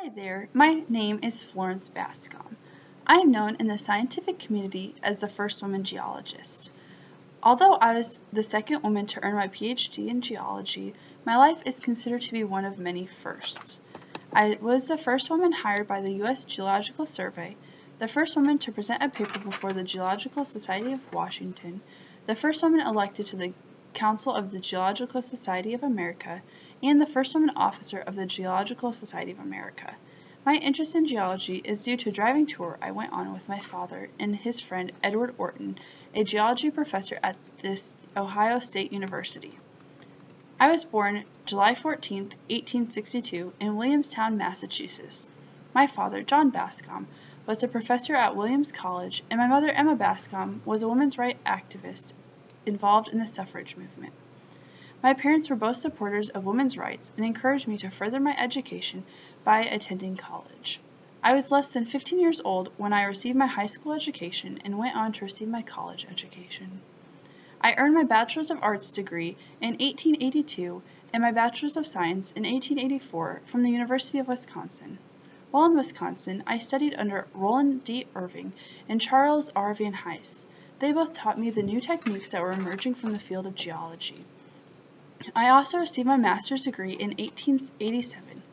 Hi there, my name is Florence Bascom. I am known in the scientific community as the first woman geologist. Although I was the second woman to earn my PhD in geology, my life is considered to be one of many firsts. I was the first woman hired by the U.S. Geological Survey, the first woman to present a paper before the Geological Society of Washington, the first woman elected to the Council of the Geological Society of America, and the first woman officer of the Geological Society of America. My interest in geology is due to a driving tour I went on with my father and his friend Edward Orton, a geology professor at this Ohio State University. I was born July 14, 1862, in Williamstown, Massachusetts. My father, John Bascom, was a professor at Williams College, and my mother, Emma Bascom, was a women's rights activist involved in the suffrage movement. My parents were both supporters of women's rights and encouraged me to further my education by attending college. I was less than 15 years old when I received my high school education and went on to receive my college education. I earned my Bachelor's of Arts degree in 1882 and my Bachelor's of Science in 1884 from the University of Wisconsin. While in Wisconsin, I studied under Roland D. Irving and Charles R. Van Hise. They both taught me the new techniques that were emerging from the field of geology. I also received my master's degree in 1887.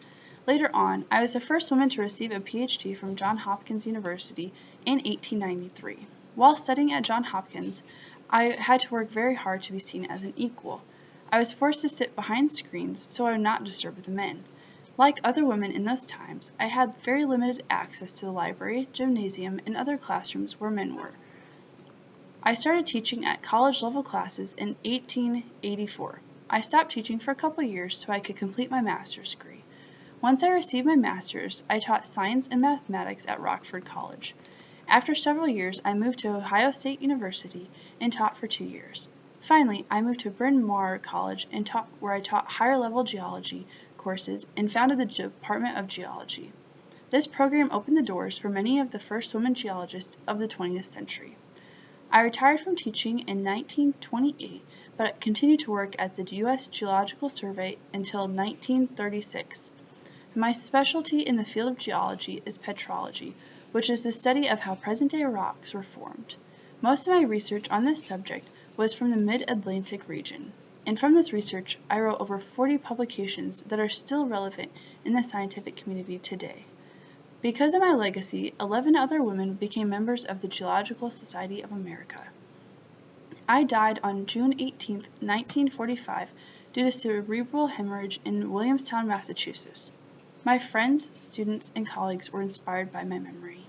Later on, I was the first woman to receive a PhD from Johns Hopkins University in 1893. While studying at Johns Hopkins, I had to work very hard to be seen as an equal. I was forced to sit behind screens so I would not disturb the men. Like other women in those times, I had very limited access to the library, gymnasium, and other classrooms where men were. I started teaching at college-level classes in 1884. I stopped teaching for a couple years so I could complete my master's degree. Once I received my master's, I taught science and mathematics at Rockford College. After several years, I moved to Ohio State University and taught for 2 years. Finally, I moved to Bryn Mawr College and where I taught higher-level geology courses and founded the Department of Geology. This program opened the doors for many of the first women geologists of the 20th century. I retired from teaching in 1928, but continued to work at the U.S. Geological Survey until 1936. My specialty in the field of geology is petrology, which is the study of how present-day rocks were formed. Most of my research on this subject was from the Mid-Atlantic region, and from this research I wrote over 40 publications that are still relevant in the scientific community today. Because of my legacy, 11 other women became members of the Geological Society of America. I died on June 18, 1945, due to cerebral hemorrhage in Williamstown, Massachusetts. My friends, students, and colleagues were inspired by my memory.